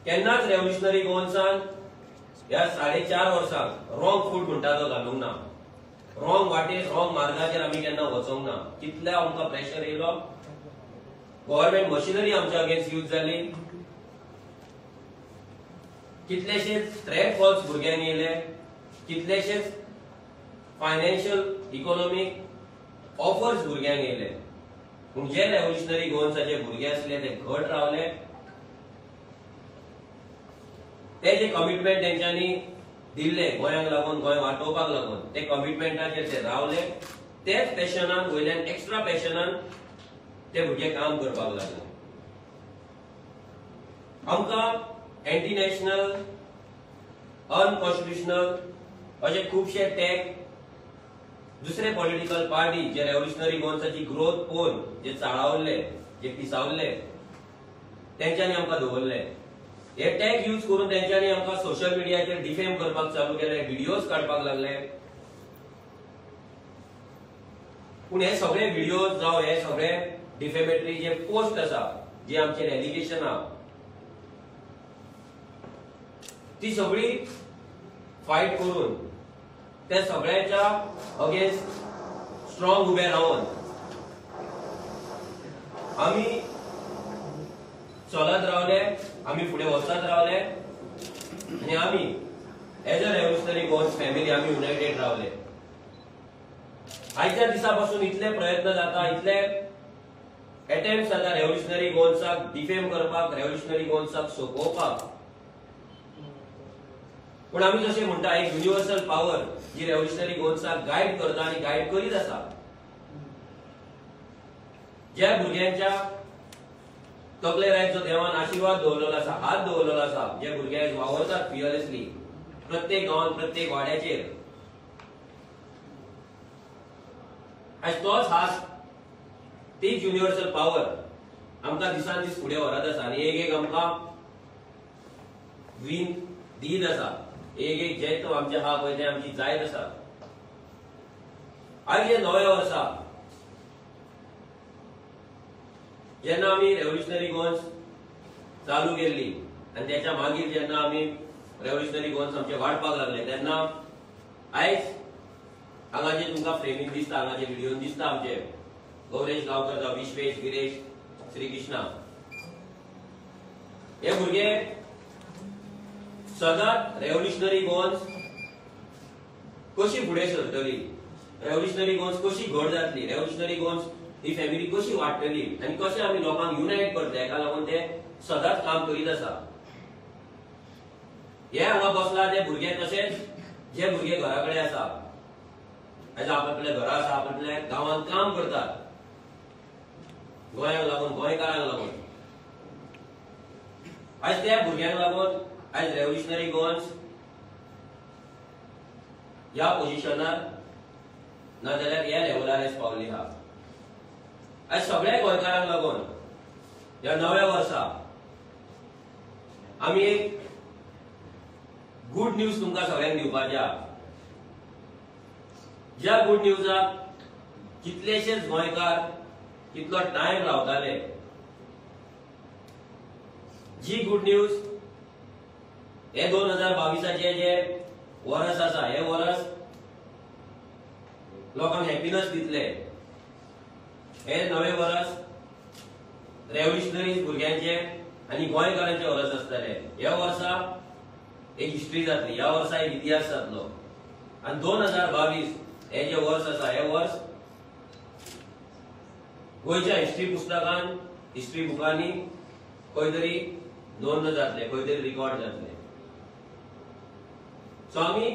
केन्नाच रेव्होल्युशनरी गोवन्सान ह्या 4.5 वर्सांक रॉंग फूट म्हणटा तो घालूंक ना, रॉंग वाटेर रॉंग मार्गाचेर आमी केन्ना वचोंक ना. कितले आमकां प्रेशर येयलो, गव्हर्नमेंट मशिनरी आमच्या अगेन्स्ट यूज जाली, कितलेशेच थ्रेट कॉल्स भुरग्यांक येयले, कितलेशेच फायनान्शियल इकॉनॉमिक ऑफर्स भुरग्यांक येयले. पूण जे रेव्होल्युशनरी गोवन्साचे भुरगे आसले ते घट रावले. ते जे कमिटमेंट तेंच्यांनी दिल्ले गोंयांक लागून, गोंय वाटोवपाक लागून, ते कमिटमेंटाचेर ते रावले. तेच पॅशनान वयल्यान एक्स्ट्रा पॅशनान ते भुरगे काम करपाक लागले. आमकां एंटी नॅशनल, अनकॉन्स्टिट्युशनल अशे खुबशे टॅग दुसरे पॉलिटिकल पार्टी जे रेव्होल्युशनरी गोवन्साची ग्रोथ पळोवन जे चाळावले, जे पिसावले, तेंच्यांनी आमकां दवरले. हे टॅग यूज करून तेंच्यांनी आमकां सोशल मिडियाचेर डिफेम करपाक चालू केले, व्हिडिओज काडपाक लागले. पूण हे सगळे व्हिडिओज जावं हे सगळे डिफेमेटरी जे पोस्ट आसा, जे आमचे एलिगेशन आहा, ती सगळी फायट करून त्या सगळ्याच्या अगेन्स्ट स्ट्रॉंग उबे रावन आमी चलत रावले, आमी फुडें वचत रावले आनी आमी as a revolutionary Goans family आमी युनायटेड रावले. आयच्या दिसा पासून इतले प्रयत्न जाता, इतले अटेम्प्ट जाता रेव्होल्युशनरी गोवन्साक डिफेम करपाक, रेव्होल्युशनरी गोवन्साक सोंपोवपाक. पण आमी जशें म्हणटा एक युनिवर्सल पावर जी रेव्होल्युशनरी गोवन्साक गायड करता आनी गायड करीत आसा. ज्या भुरग्यांच्या तकलेर आयज जो देवान आशिर्वाद दवरलेलो आसा, हात दवरलेलो आसा, जे भुरगे आयज वावरतात फियरलेसली प्रत्येक गांवांत, प्रत्येक वाड्याचेर, आयज तोच हात, तीच युनिवर्सल पावर आमकां दिसान दीस फुडें व्हरत आसा आनी एक आमकां विन दीत आसा. एक जे तो आमचे हा पळय ते आमची जायत आसा. आयज हे नव्या वर्सा जेन्ना आमी रेव्होल्युशनरी गोवन्स चालू केल्ली आनी त्याच्या मागीर जेन्ना आमी रेव्होल्युशनरी गोवन्स आमचे वाडपाक लागले, तेन्ना आयज हांगा जे तुमकां फ्रेमीन दिसता, हांगा जे व्हिडिओन दिसता आमचे गौरेश गांवकर जावं विश्वेश, गिरेश, श्री कृष्णा, हे भुरगे सदांच रेव्होल्युशनरी गोवन्स कशी फुडें सरतली, रेव्होल्युशनरी गोवन्स कशी घट जातली, रेव्होल्युशनरी गोवन्स ही फॅमिली कशी वाडटली आनी कशें आमी लोकांक युनायट करतले, हेका लागून ते सदांच काम करीत आसा. हे हांगा बसला ते भुरगे तशेंच जे भुरगे घरा कडेन आसा, आयज आपल्या घरा आसा, आपल्या गांवांत काम करतात गोंयाक लागून, गोंयकारांक लागून. आयज त्या भुरग्यांक लागून आयज रेव्होल्युशनरी गोवन्स ह्या पोझिशनार ना जाल्यार ह्या लेवलार आयज पावली आहा. आयज सगळ्या गोंयकारांक लागून ह्या नव्या वर्सा आमी एक गुड न्यूज तुमकां सगळ्यांक दिवपाचे आहा. ज्या गुड न्यूजाक कितलेशेच गोंयकार कितलो टायम रावताले, जी गुड न्यूज हे 2022चे जे वर्स आसा, हे वर्स लोकांक हॅपीनेस दितले. हे नवे वर्स रेव्होल्युशनरी भुरग्यांचे आनी गोंयकारांचे वर्स आसतले. ह्या वर्सा एक हिस्ट्री जातली, ह्या वर्सा एक इतिहास जातलो. आनी 2022 हे जे वर्स आसा, हे वर्स गोंयच्या हिस्ट्री पुस्तकान, हिस्ट्री बुकांनी खंय तरी नोंद जातले, खंय तरी रिकॉर्ड जातले. सो आमी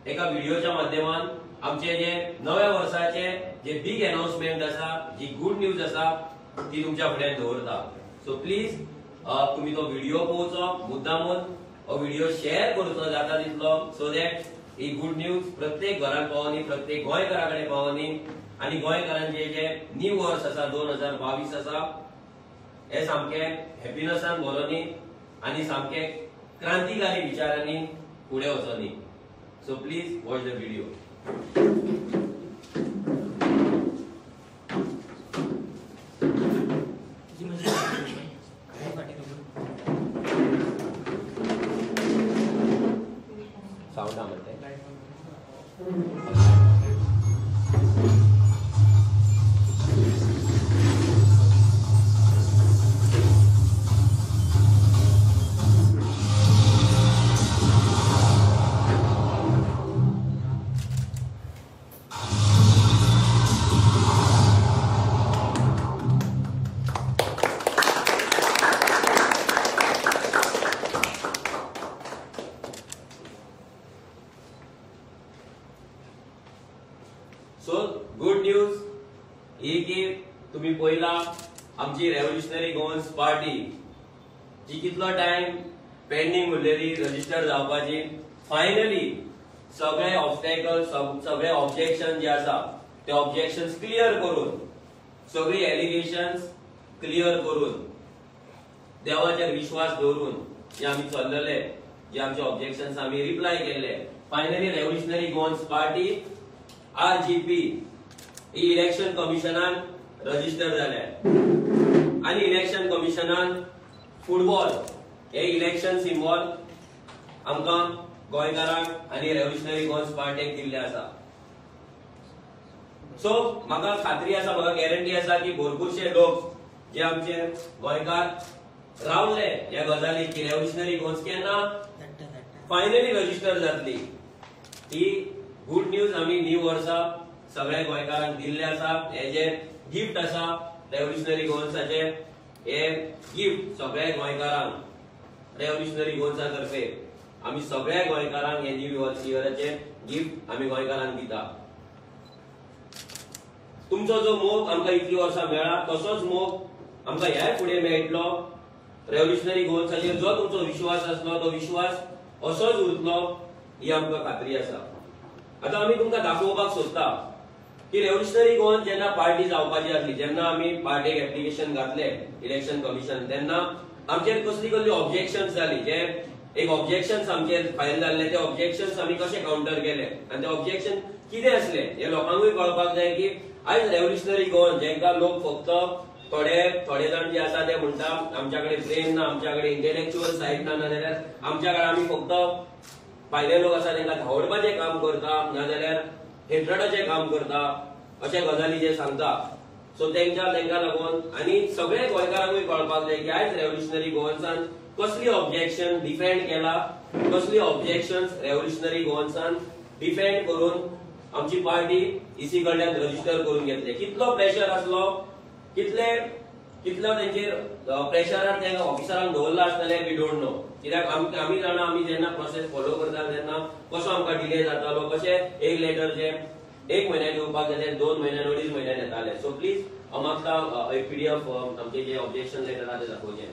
एका व्हिडिओच्या माध्यमान आमचे जे नव्या वर्साचे जे बिग अनाउन्समेंट आसा, जी गुड न्यूज आसा, ती तुमच्या फुड्यान दवरता. सो प्लीज तुम्ही तो व्हिडिओ पळोवचो, मुद्दामून हो व्हिडिओ शेअर करचो जाता तितलो, so that he good news प्रत्येक घरात पावनी, प्रत्येक गोंयकारा कडेन पावनी आनी गोंयकारांचे जे न्यू वर्स आसा 2022 आसा, हे सामके हॅपीनेसान भरोनी आनी सामके क्रांतिकारी विचारांनी फुडें वचोनी. So please watch the video. पळयला आमची रेव्होल्युशनरी गोवन्स पार्टी जी कितलो टाइम पेंडिंग उरलेली रजिस्टर जावपाची फायनली सगळे ऑब्स्टॅकल्स सगळे ऑब्जेक्शन जे आसा ते ऑब्जेक्शन्स क्लियर करून सगळी एलिगेशन्स क्लियर करून देवाचेर विश्वास दवरून जे आमी चल्लेले जे आमचे ऑब्जेक्शन्स आमी रिप्लाय केले finally revolutionary Goans party RGP ही इलेक्शन कमिशनान रजिस्टर जाल्या आणि इलेक्शन कमिशनान फुटबॉल हे इलेक्शन सिम्बॉल आमकां गोंयकारांक आणि रेव्होल्युशनरी गोवन्स पार्टीक दिल्ले आसा सो म्हाका खात्री आसा म्हाका गॅरंटी आसा की भरपूरशे लोक जे आमचे गोंयकार रावले ह्या गजालीक की रेव्होल्युशनरी गोवन्स केन्ना फायनली रजिस्टर जातली ही गुड न्यूज आमी न्यू वर्सा सगळ्या गोंयकारांक दिल्ले आसा हे जे गिफ्ट आसा रेव्होल्युशनरी गोवन्साचे हे गिफ्ट सगळ्या गोंयकारांक रेव्होल्युशनरी गोवन्सा तर्फे आमी सगळ्या गोंयकारांक हे न्यू इयराचे गिफ्ट आमी गोंयकारांक दिता तुमचो जो मोग आमकां इतली वर्सां मेळ्ळा तसोच मोग आमकां ह्या फुडें मेळटलो रेव्होल्युशनरी गोवन्साचेर जो तुमचो विश्वास आसलो तो विश्वास असोच उरतलो ही आमकां खात्री आसा आता आमी तुमकां दाखोवपाक सोदता की रेव्होल्युशनरी गोवन्स जेन्ना पार्टी जावपाची आसली जेन्ना आमी पार्टीक एप्लिकेशन घातले इलेक्शन कमिशन तेन्ना आमचेर कसली कसली ऑब्जेक्शन्स जाली जे एक ऑब्जेक्शन्स आमचेर फायल जाल्ले ते ऑब्जेक्शन्स आमी कशे काउंटर केले आणि ते ऑब्जेक्शन कितें आसले हे लोकांकूय कळपाक जाय की आयज रेव्होल्युशनरी गोवन्स जेंका लोक फक्त थोडे जाण जे आसा ते म्हणटा आमच्याकडे ब्रेन ना आमच्याकडे इंटेलेक्चुअल सायड ना नाजाल्यार आमच्याकडे आमी फक्त भायले लोक आसा तांकां धांवडपाचें काम करता नाजाल्यार हेट्रडाचें काम करता अशे गजाली जे सांगता सो तांकां लागून आनी सगळे गोंयकारांकूय कळपाक जाय की आयज रेव्होल्युशनरी गोवन्सान कसली ऑब्जेक्शन डिफेंड केला कसली ऑब्जेक्शन्स रेव्होल्युशनरी गोवन्सान डिफेंड करून आमची पार्टी इसी कडल्यान रजिस्टर करून घेतले कितलो प्रेशर आसलो कितलो तेंचेर प्रेशरार त्या ऑफिसरांक दवरला आसतले वी डोंट नो कित्याक आमी जाणा आमी जेन्ना प्रोसेस फॉलो करता तेन्ना कसो आमकां डिले जातालो कशे एक लेटर जे 1 म्हयन्यान येवपाक जाय 2 म्हयन्यान 2.5 म्हयन्यान येताले सो प्लीज म्हाका PDF आमचे जे ऑब्जेक्शन लेटर आसा ते दाखोवचें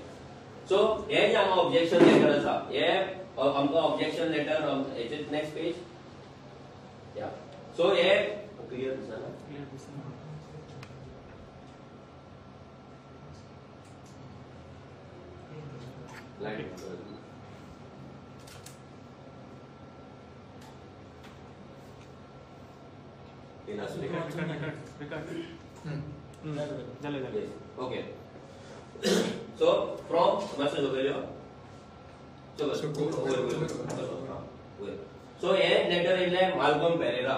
सो हे जे हांगा ऑब्जेक्शन लेटर आसा हे आमकां ऑब्जेक्शन लेटर हेचे नेक्स्ट पेज या सो हे क्लियर दिसना Okay. So from master Zogelio. So हे लेटर इल्ले माल्कम पेरेरा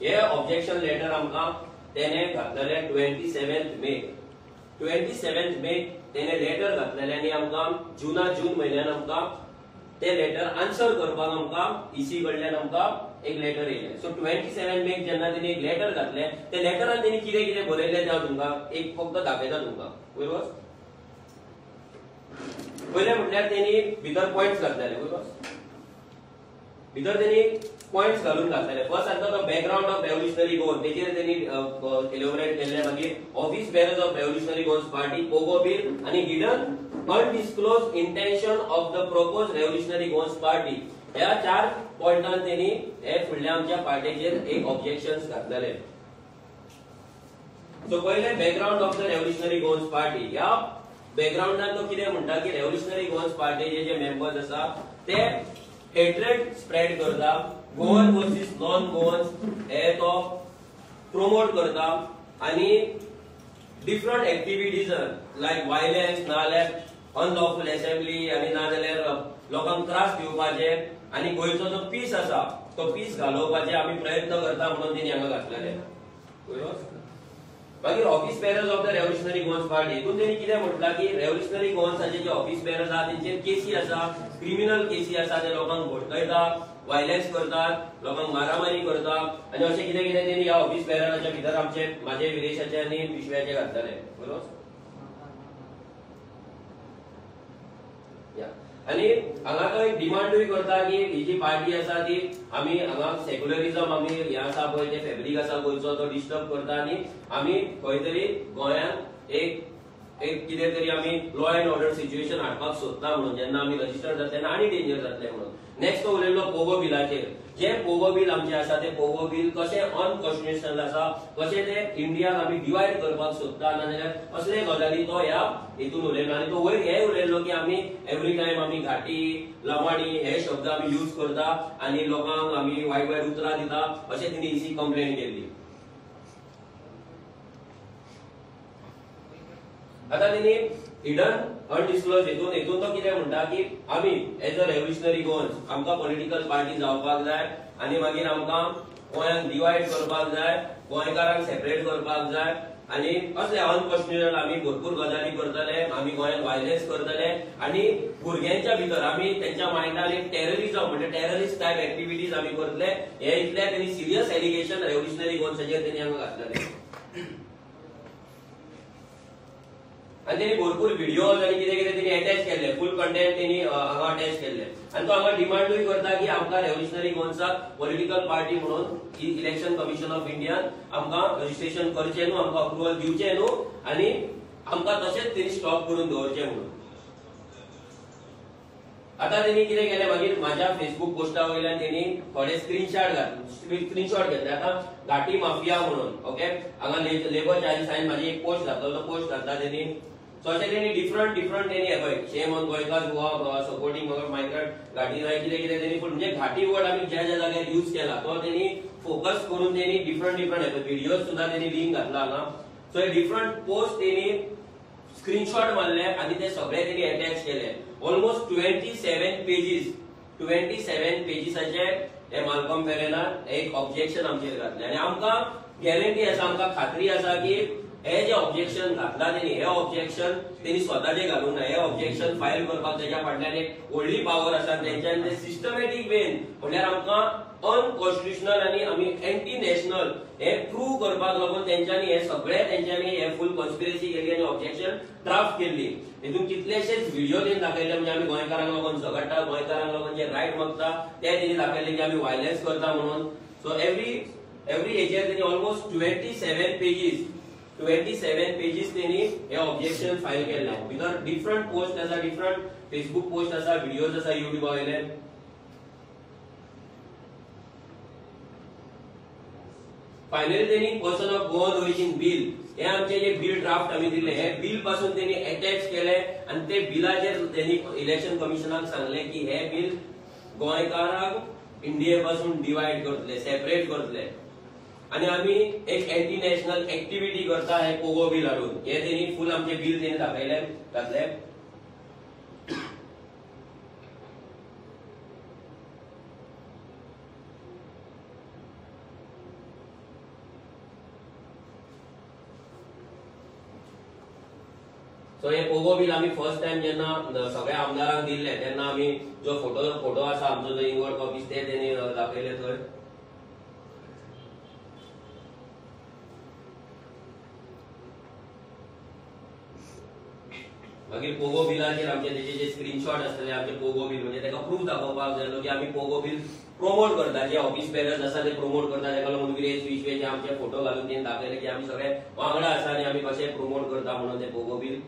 हे ऑब्जेक्शन लेटर आमकां तेने घातलेले 27 मे तेने लेटर घातलेले आनी आमकां जून म्हयन्यान आमकां ते लेटर आन्सर करपाक आमकां इसी कडल्यान आमकां एक लेटर येयले सो 27 मे जेन्ना तेणी एक लेटर घातले ते लेटरान तेणी कितें कितें बरयले ते हांव तुमकां एक फक्त दाखयता तुमकां बरोबर पहिले म्हटल्यार तेणी भितर पॉइंट्स घातलेले बरोबर भितर तेणी पॉइंट्स घालून घातलेले फर्स्ट सांगता तो बॅकग्राउंड ऑफ रेव्होल्युशनरी गोवन तेजेर तेणी एलोबरेट केले मागीर office bearers of revolutionary Goans party POGO bill आणि hidden undisclosed intention of the proposed revolutionary Goans party ह्या 4 पॉइंटान तेणी हे फुडल्या आमच्या पार्टीचेर एक ऑब्जेक्शन्स घातलेले सो पहिले background of the revolutionary Goans party ह्या बॅकग्राउंडान तो कितें म्हणटा की रेव्होल्युशनरी गोवन्स पार्टीचे जे मेंबर्स आसा ते हेट्रेड स्प्रेड करता गोवन वर्सेस नॉन गोवन्स हे तो प्रमोट करता आणि डिफरंट एक्टिविटीज लायक वायलन्स नाल्यार अनलॉफुल असेंब्ली आणि नाजाल्यार लोकांक त्रास दिवपाचे आणि गोंयचो जो पीस आसा तो पीस घालोवपाचे आमी प्रयत्न करता म्हणून तेणी हांगा घातलेले मागीर office bearers of the revolutionary Goans party हितून तेणी कितें म्हटलां की रेव्होल्युशनरी गोवन्साचे जे ऑफिस बेरर्स आहा तेंचेर केसी आसा क्रिमिनल केसी आसा ते लोकांक भडकयता वायलन्स करतात लोकांक मारामारी करतात आणि अशें कितें कितें तेणी ह्या ऑफिस बेरराच्या भितर आमचे माझे विरेशाचे आनी विश्व्याचे घातलेले बरोबर आणि हांगा तो एक डिमांडूय करता की ही जी पार्टी आसा ती आमी हांगा सेक्युलरिझम आमी हे आसा पळय ते फॅब्रिक आसा गोंयचो तो डिस्टर्ब करता आणि आमी खंय तरी गोंयांत एक एक कितें तरी आमी लॉ एंड ऑर्डर सिच्युएशन हाडपाक सोदता म्हणून जेन्ना आमी रजिस्टर जाता तेन्ना आनी डेंजर जातले म्हणून. नेक्स्ट तो उलयलो पोगो बिलाचेर. जे पोगो बिल आमचे आसा ते पोगो बिल कशें अनकॉन्स्टिट्युशनल आसा, कशें ते इंडियाक आमी डिवायड करपाक सोदता, नाजाल्यार असले गजाली तो ह्या हितून उलयलो. आनी तो वयर हे उलयलो की आमी एवरी टायम आमी घाटी लमाणी हे शब्द आमी यूज करता आनी लोकांक आमी वायट वायट उतरां दिता, अशें तिणी इसी कंप्लेन केल्ली. आता तिने हिडन अनडिस्क्लोज हेतून तो कितें म्हणटा की आमी एज अ रेव्होल्युशनरी गोवन्स आमकां पॉलिटिकल पार्टी जावपाक जाय आनी मागीर आमकां गोंयांक डिवायड करपाक जाय, गोंयकारांक सेपरेट करपाक जाय आनी असले अनकॉन्स्टिट्युशनल आमी भरपूर गजाली करतले, आमी गोंयांत वायलन्स करतले आनी भुरग्यांच्या भितर आमी तेंच्या मायंडार एक टेररिझम म्हणजे टेररिस्ट टायप एक्टिविटीज आमी करतले. हे इतले तेणी सिरियस एलिगेशन रेव्होल्युशनरी गोवन्साचेर तेणी हांगा घातलेले. आणि त्यांनी भरपूर व्हिडिओज आणि कितें कितें त्यांनी अटॅच केले, फुल कंटेंट त्यांनी हांगा अटॅच केले. आणि तो हांगा डिमांडूय करता की आमकां रेव्होल्युशनरी गोवन्साक पॉलिटिकल पार्टी म्हणून इलेक्शन कमिशन ऑफ इंडियान आमकां रजिस्ट्रेशन करचें न्हू, आमकां अप्रुवल दिवचें न्हू आनी आमकां तशेंच त्यांनी स्टॉप करून दवरचें म्हणून. आता त्यांनी कितें केलें मागीर म्हाज्या फेसबुक पोस्टा वयल्यान त्यांनी थोडे स्क्रीनशॉट घेतले. आता घाटी माफिया म्हणून ओके हांगा लेबर चार्जीस हांवें म्हाजी एक पोस्ट घातलो, तो पोस्ट घातला त्यांनी. सो अशें त्यांनी डिफरंट त्यांनी हे पळय शेम ऑन गोंयकार हुआ सपोर्टिंग मायग्रंट घाटी जाय कितें कितें त्यांनी पूण म्हणजे घाटी वर्ड आमी ज्या ज्या जाग्यार यूज केला तो त्यांनी फोकस करून त्यांनी डिफरंट व्हिडिओज सुद्दां त्यांनी लिंक घातला हांगा. सो हे डिफरंट पोस्ट त्यांनी स्क्रीनशॉट मारले आणि ते सगळे त्यांनी अटॅच केले. ऑलमोस्ट 27 पेजीसाचे हे माल्कम फेरेनान एक ऑब्जेक्शन आमचेर घातले आनी आमकां गॅरंटी आसा, आमकां खात्री आसा की हे जे ऑब्जेक्शन घातला तेणी हे ऑब्जेक्शन तेणी स्वताचे घालूंक ना. हे ऑब्जेक्शन फायल करपाक तेच्या फाटल्यान एक व्हडली पावर आसा. तेंच्यान ते सिस्टमॅटीक वेन म्हणल्यार आमकां अनकॉन्स्टिट्युशनल आनी आमी एंटी नॅशनल हे प्रूव्ह करपाक लागून तेंच्यांनी हे सगळे तेंच्यांनी हे फुल कॉन्स्पिरसी केली आनी ऑब्जेक्शन ड्राफ्ट केल्ली. हितून कितलेशेच व्हिडिओ तेणी दाखयले म्हणजे आमी गोंयकारांक लागून झगडटा, गोंयकारांक लागून जे रायट मागता ते तेणी दाखयले की आमी वायलन्स करता म्हणून. सो एवरी हेचेर तेणी ऑलमोस्ट 27 पेजीस तेणी हे ऑब्जेक्शन फायल केले. भितर डिफरंट पोस्ट आसा, डिफरंट फेसबुक पोस्ट आसा, व्हिडिओज आसा युट्यूबा वयले. फायनली तेणी person of Goan origin bill हे आमचे जे बिल ड्राफ्ट आमी दिले हे बिल पासून तेणी अटॅच केले आणि ते बिलाचेर तेणी इलेक्शन कमिशनाक सांगले की हे बिल गोंयकारांक इंडिये पासून डिवायड करतले, सेपरेट करतले आणि आमी एक एंटी नॅशनल एक्टिविटी करता हे पोगो बिल हाडून. हे तेणी फुल आमचे बिल तेणी दाखयले घातले. सो हे पोगो बिल आमी फर्स्ट टाइम जेन्ना सगळ्या आमदारांक दिल्ले तेन्ना आमी जो फोटो आसा आमचो जो इंगवड कॉपीज ते तेणी दाखयले थंय. मागीर पोगो बिलाचेर आमचे तेचे जे स्क्रीनशॉट आसतले आमचे पोगो बिल म्हणजे तेका प्रूफ दाखोवपाक जाय की आमी पोगो बिल प्रोमोट करता, जे ऑफिस बेरर्स आसा ते प्रोमोट करता. तेका लागून विरेश विश्वेचे आमचे फोटो घालून तेणी दाखयले की आमी सगळे वांगडा आसा आनी आमी कशे प्रोमोट करता म्हणून ते पोगो बिल.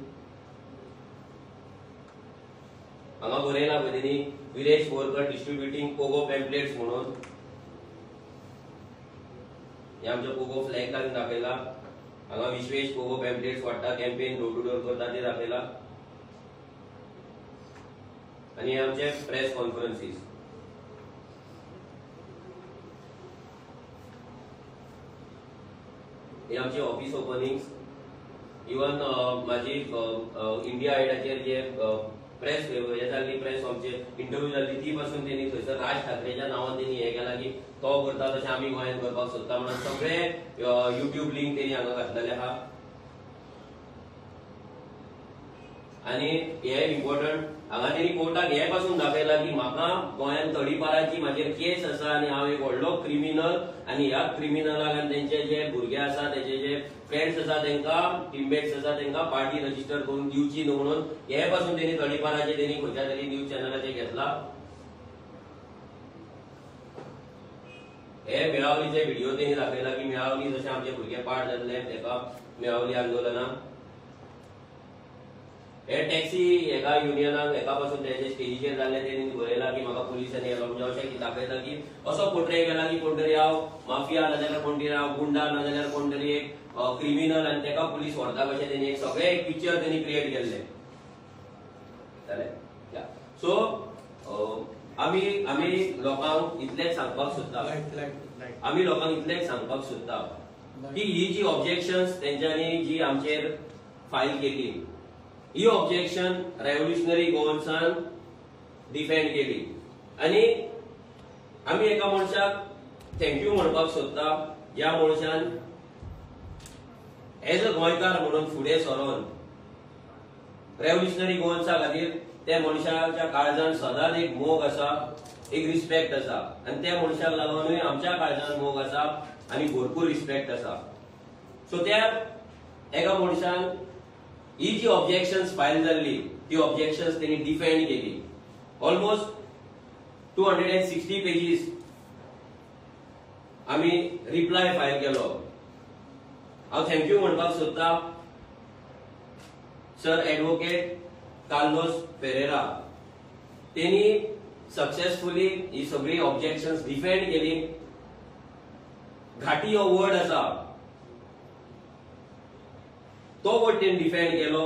हांगा बरयला पळय तेणी विरेश बोरकर डिस्ट्रीब्युटिंग पोगो पॅम्पलेट्स म्हणून. हे आमचे पोगो फ्लॅग घालून दाखयला. हांगा विश्वेश पोगो पॅम्पलेट्स वाटता, कॅम्पेन डोर टू डोर करता ते दाखयला. आणि हे आमचे प्रेस कॉन्फरन्सीस. हे आमचे ऑफिस ओपनिंग्स. इवन माझी इंडिया आयडाचेर जे प्रेस हे जाल्ली, प्रेस आमचे इंटरव्यू जाल्ली ती पासून तेणी थंयसर राज ठाकरेच्या नांवान तेणी हे केला की तो करता तशें आमी गोंयांत करपाक सोदता म्हणून सगळे युट्यूब लिंक तेणी हांगा घातलेले आहा. आणि हे इम्पॉर्टंट हांगा तेणी कोर्टाक हे पासून दाखयला की म्हाका गोंयांत तडीपाराची म्हाजेर केस आसा आनी हांव एक व्हडलो क्रिमिनल आनी ह्या क्रिमिनलाक आनी तेंचे जे भुरगे आसा तेचे जे फ्रेंड्स आसा तेंकां टीममेट्स आसा तेंकां पार्टी रजिस्टर करून दिवची न्हू म्हणून हे पासून तेणी तडीपाराचे तेणी खंयच्या तरी न्यूज चॅनलाचेर घेतला. हे मेळावलीचे व्हिडिओ तेणी दाखयला की मेळावली जशें आमचे भुरगे पार्ट जातले तेका मेळावली आंदोलनाक. हे टॅक्सी एका युनियनाक एका पासून त्याचे स्टेजीचेर जाल्ले तेणी बरयला की म्हाका पुलिसांनी येलो म्हणजे अशें की दाखयता की असो पोर्ट्रे केला की कोण तरी हांव माफिया नाजाल्यार कोण तरी हांव गुंडा नाजाल्यार कोण तरी एक क्रिमिनल आनी तेका पुलीस व्हरता कशें तेणी एक सगळे एक पिक्चर तेणी क्रिएट केल्ले जालें सो आमी लोकांक इतलेंच सांगपाक सोदता आमी लोकांक इतलेंच सांगपाक सोदता की ही जी ऑब्जेक्शन्स तेंच्यांनी जी आमचेर फायल केली ही ऑब्जेक्शन रेव्होल्युशनरी गोवन्सान डिफेंड केली आनी आमी एका मनशाक थँक्यू म्हणपाक सोदता ज्या मनशान एज अ गोंयकार म्हणून फुडें सरोन रेव्होल्युशनरी गोवन्सा खातीर त्या मनशाच्या काळजान सदांच एक मोग आसा एक रिस्पेक्ट आसा आनी त्या मनशाक लागूनूय आमच्या काळजान मोग आसा आनी भरपूर रिस्पेक्ट आसा सो त्या एका मनशान ही जी ऑब्जेक्शन्स फायल जाल्ली ती ऑब्जेक्शन्स तेणी डिफेंड केली ऑलमोस्ट 260 पेजीस आमी रिप्लाय फायल केलो हांव थँक्यू म्हणपाक सोदता सर एडवोकेट कार्लोस पेरेरा तेणी सक्सेसफुली ही सगळी ऑब्जेक्शन्स डिफेंड केली घाटी हो वर्ड आसा तो वर्ड तेणी डिफेंड केलो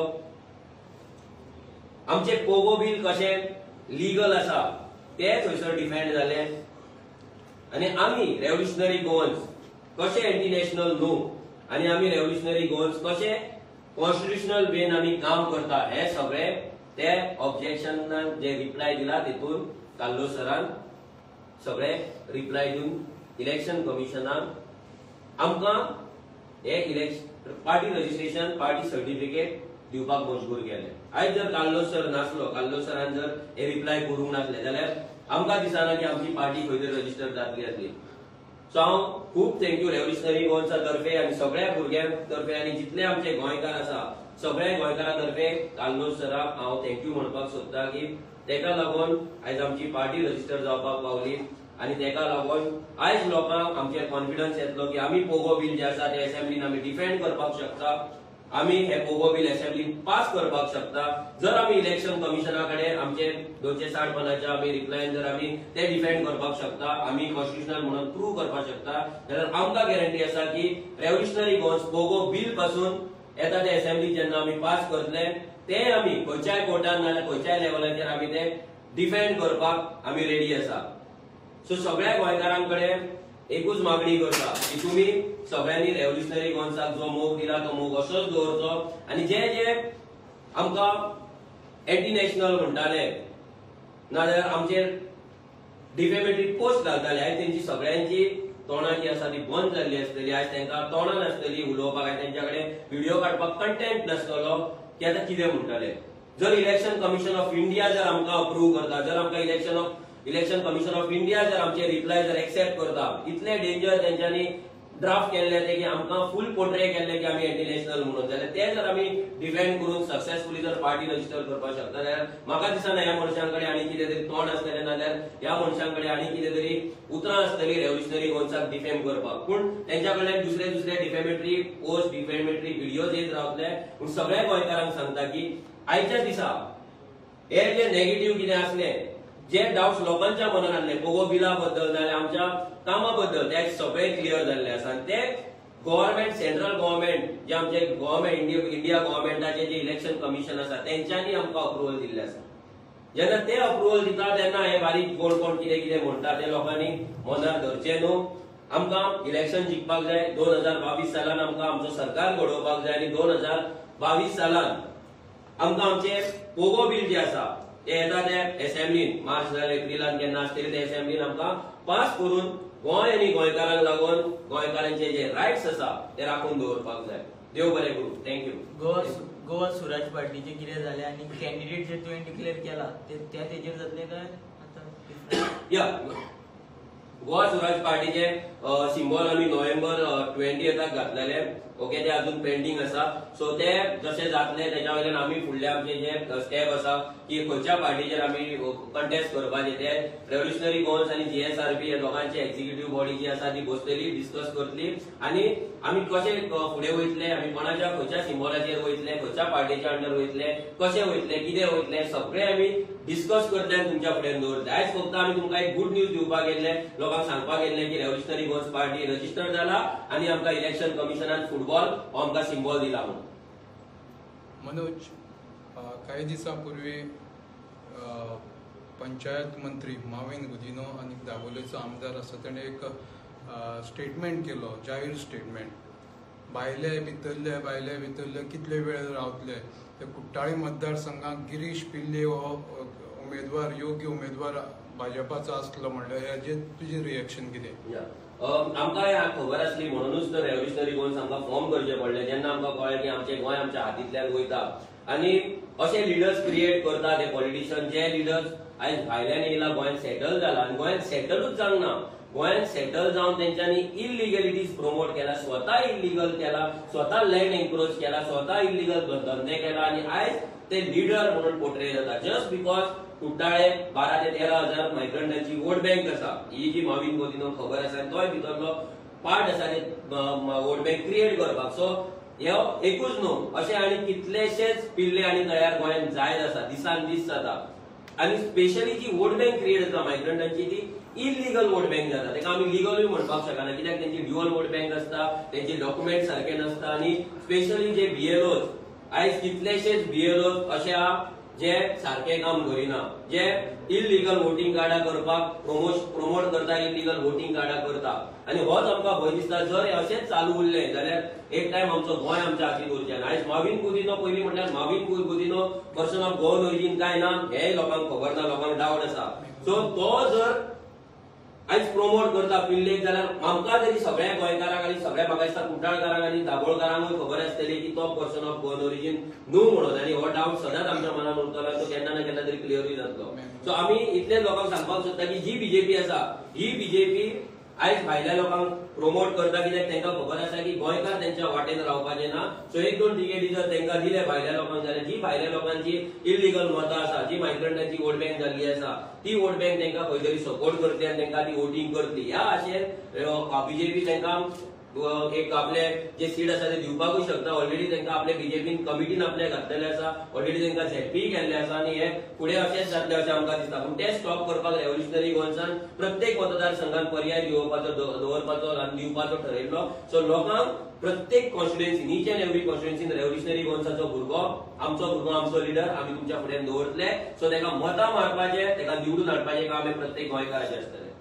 आमचे पोगो बिल कशें लीगल आसा ते थंयसर डिफेंड जाले आनी आमी रेव्होल्युशनरी गोवन्स कशें इंटरनॅशनल न्हू आनी आमी रेव्होल्युशनरी गोवन्स कशें कॉन्स्टिट्युशनल वेन आमी काम करता हे सगळे ते ऑब्जेक्शनान जे रिप्लाय दिला तेतून कार्लोस सरान सगळे रिप्लाय दिवन इलेक्शन कमिशनान आमकां एक पार्टी रजिस्ट्रेशन पार्टी सर्टिफिकेट दिवपाक मजबूर केले आयज जर कार्लोस सर नासलो कार्लोस सरान जर हे रिप्लाय करूंक नासले जाल्यार आमकां दिसना की आमची पार्टी खंय तरी रजिस्टर जातली आसली सो हांव खूब थँक्यू रेव्होल्युशनरी गोवन्सा तर्फे आनी सगळ्या भुरग्यां तर्फे आनी जितले आमचे गोंयकार आसा सगळ्या गोंयकारां तर्फे कार्लोस सराक हांव थँक्यू म्हणपाक सोदता की तेका लागून आयज आमची पार्टी रजिस्टर जावपाक पावली आनी तेका लागून आयज लोकांक आमचेर कॉन्फिडन्स येतलो की आमी पोगो बिल जे आसा ते असेंब्लीन आमी डिफेंड करपाक शकता आमी हे पोगो बिल असेंब्लीन पास करपाक शकता जर आमी इलेक्शन कमिशना कडेन आमचे 260 पानांच्या आमी रिप्लायन जर आमी ते डिफेंड करपाक शकता आमी कॉन्स्टिट्युशनल म्हणून प्रूव्ह करपाक शकता जाल्यार आमकां गॅरंटी आसा की रेव्होल्युशनरी गोवन्स पोगो बिल पासून येता ते असेंब्ली जेन्ना आमी पास करतले ते आमी खंयच्याय कोर्टान नाजाल्यार खंयच्याय लेवलाचेर आमी ते डिफेंड करपाक आमी रेडी आसा सो सगळ्या गोंयकारांकडे एकूच मागणी करता की तुमी सगळ्यांनी रेव्होल्युशनरी गोवन्साक जो मोग दिला तो मोग असोच दवरचो आनी जे जे आमकां एंटी नॅशनल म्हणटाले नाजाल्यार आमचेर डिफेमेटरी पोस्ट घालताले आयज तेंची सगळ्यांची तोंडां जी आसा ती बंद जाल्ली आसतली आयज तांकां तोंडां नासतली उलोवपाक आयज तेंच्या कडेन व्हिडिओ काडपाक कंटेंट नासतलो की आतां कितें म्हणटाले जर इलेक्शन कमिशन ऑफ इंडिया जर आमकां अप्रूव्ह करता जर आमकां इलेक्शन कमिशन ऑफ इंडिया जर आमचे रिप्लाय जर एक्सेप्ट करता इतले डेंजर तेंच्यांनी ड्राफ्ट केल्ले ते की आमकां फुल पोर्ट्रे केल्ले की आमी एंटी नॅशनल म्हणून जाल्यार ते जर आमी डिफेंड करून सक्सेसफुली जर पार्टी रजिस्टर करपाक शकता जाल्यार म्हाका दिसना ह्या मनशांकडे आनी कितें तरी तोंड आसतलें नाजाल्यार ह्या मनशांकडे आनी कितें तरी उतरां आसतलीं रेव्होल्युशनरी गोवन्साक डिफेम करपाक पूण तेंच्या कडल्यान दुसरे डिफेमेटरी पोस्ट डिफेमेटरी व्हिडिओज येत रावतले पूण सगळ्या गोंयकारांक सांगता की आयच्या दिसा हे जे नेगेटिव्ह कितें आसलें जे डाउट्स लोकांच्या मनात आसले पोगो बिला बद्दल नाल्यार आमच्या कामा बद्दल ते सगळे क्लियर जाल्ले आसा ते गव्हर्नमेंट सेंट्रल गव्हर्नमेंट जे आमचे गव्हर्नमेंट इंडिया गव्हर्नमेंटाचे जे इलेक्शन कमिशन आसा तेंच्यांनी आमकां अप्रुवल दिल्ले आसा जेन्ना ते अप्रुवल दिता तेन्ना हे बारीक कोण कितें म्हणटा ते लोकांनी मनार धरचे न्हू आमकां इलेक्शन जिखपाक जाय 2022 सालान आमकां आमचो सरकार घडोवपाक जाय आनी 2022 सालान आमकां आमचे पोगो बिल जे आसा ते येता ते असेंब्लीन मार्च नाजाल्यार एप्रिलान केन्ना आसतले ते असेंब्लीन आमकां पास करून गोंय आनी गोंयकारांक लागून गोंयकारांचे जे रायट्स आसा ते राखून दवरपाक जाय देव बरें करूं थँक्यू गोवा स्वराज पार्टीचे कितें जालें आनी कॅन्डिडेट जे तुवें डिक्लेअर केला ते तेजेर जातले काय आतां या गोवा स्वराज पार्टीचे सिंबॉल आमी नोव्हेंबर 20 घातलेले ओके, ते अजून पेंडिंग आसा. सो ते जसे जातले त्याच्या वयल्यान आमी फुडले आमचे जे स्टेप आसा की खंयच्या पार्टीचेर आमी कंटेस्ट करपाचे ते रेव्होल्युशनरी गोवन्स आणि जीएसआरपी हे दोगांची एक्झिक्युटिव्ह बॉडी जी आसा ती बसतली, डिस्कस करतली आणि आमी कशे फुडें वयतले, आमी कोणाच्या खंयच्या सिम्बॉलाचेर वयतले, खंयच्या पार्टीच्या अंडर वयतले, कशे वयतले, कितें वयतले, सगळे आमी डिस्कस करतले आनी तुमच्या फुडें दवरतले. आयज फक्त आमी तुमकां एक गुड न्यूज दिवपाक येयल्ले, लोकांक सांगपाक येयल्ले की रेव्होल्युशनरी गोवन्स पार्टी रजिस्टर जाला आणि आमकां इलेक्शन कमिशनान फुटबॉल हो आमकां सिम्बॉल दिला म्हणून. मनोज, काही दिसांपूर्वी पंचायत मंत्री माविन गुदिनो आणि दाबोलेचो आमदार आसा ताणें एक स्टेटमेंट केलो, जाहीर स्टेटमेंट. भायले भितरले कितले वेळ रावतले. ते कुट्टाळी मतदारसंघात गिरीश पिल्ले हो उमेदवार, योग्य उमेदवार भाजपाचो आसलो म्हणल्यार हेजेर तुजें रिएक्शन कितें? आमकां ह्या खबर आसली म्हणूनच तर रेव्होल्युशनरी गोवन्स आमकां फॉर्म करचे पडले. जेन्ना आमकां कळ्ळें की आमचें गोंय आमच्या हातींतल्यान वयता आणि असे लिडर्स क्रिएट करता ते पॉलिटिशियन, जे लिडर्स आयज भायल्यान येयला, गोंयांत सेटल जाला आणि गोंयांत सेटलूच जावंक ना. गोंयांत सेटल जावन तेंच्यांनी इलिगॅलिटीज प्रमोट केला, स्वता इलिगल केला, स्वता लँड एन्क्रोच केला, स्वता इलिगल धंदे केला आणि आयज ते लिडर म्हणून पोर्ट्रे जाता जस्ट बिकॉज कुट्टाळे 12 ते 13 हजार मायग्रंटांची वोट बँक आसा. ही जी माविन गुदिनो खबर आसा तोय भितरलो पार्ट आसा ते वोट बँक क्रिएट करपाक. सो ह्यो एकूच न्हू, अशे आनी कितलेशेच पिल्ले आनी तयार गोंयांत जायत आसा, दिसान दीस जाता. आणि स्पेशली जी वोट बँक क्रिएट जाता मायग्रंटांची ती इलिगल वोट बँक जाता. तेका आमी लिगलूय म्हणपाक शकना, कित्याक तेंची ड्युअल वोट बँक आसता, तेंचे डॉक्युमेंट सारखे नसता आणि स्पेशली जे बीएलओज, आयज कितलेशेच बीएलओज अशे आहा जे सारखे काम करिना, जे इलिगल वोटिंग कार्डा करपाक प्रमोट करता, इलिगल वोटिंग कार्डा करता. आणि होच आमकां भंय दिसता जर हे अशेंच चालू उरले जाल्यार एक टायम आमचो गोंय आमच्या हातींत उरचें. आयज माविन गुदिनो पयलीं म्हटल्यार Mauvin Gudino person of Goan origin काय ना हेय लोकांक खबर ना, लोकांक डावट आसा. सो तो जर आयज प्रमोट करता पिल्लेक जाल्यार आमकां तरी सगळ्या गोंयकारांक आनी सगळ्या म्हाका दिसता कुट्टाळकारांक आनी दाबोळकारांकूय खबर आसतली की तो पर्सन ऑफ गोवन ओरिजीन न्हू म्हणून. आनी हो डावट सदांच आमच्या मनात उरतलो, तो केन्ना ना केन्ना तरी क्लियरूय जातलो. सो आमी इतलेच लोकांक सांगपाक सोदता की जी बीजेपी आसा ही बीजेपी आयज भायल्या लोकांक प्रमोट करता, कित्याक तांकां खबर आसा की गोंयकार तेंच्या वाटेन रावपाचे ना. सो 1-2 तिकेटी जर तांकां दिले भायल्या लोकांक जाल्यार जी भायल्या लोकांची इलिगल मतां आसा, जी मायग्रंटांची वोट बँक जाल्ली आसा ती वोट बँक तांकां खंय तरी सपोर्ट करतली आनी तांकां ती वोटिंग करतली. ह्या आशेन बीजेपी तांकां एक आपले जे सीट आसा ते दिवपाकूय शकता. ऑलरेडी तांकां आपल्या बीजेपीन कमिटीन आपल्या घातलेले आसा, ऑलरेडी तांकां झेडपी केल्ले आसा आणि हे फुडें अशेंच जातले अशें आमकां दिसता. पूण ते स्टॉप करपाक रेव्होल्युशनरी गोवन्सान प्रत्येक मतदारसंघात पर्याय दवरपाचो आनी दिवपाचो ठरयिल्लो. सो लोकांक प्रत्येक कॉन्स्टिट्युएन्सीन, ईच अँड एव्हरी कॉन्स्टिट्युएन्सीन रेव्होल्युशनरी गोवन्साचो भुरगो, आमचो लिडर आमी तुमच्या फुडें दवरतले. सो ताका मतां मारपाचे, ताका निवडून हाडपाचें काम हे प्रत्येक गोंयकाराचें आसतलें.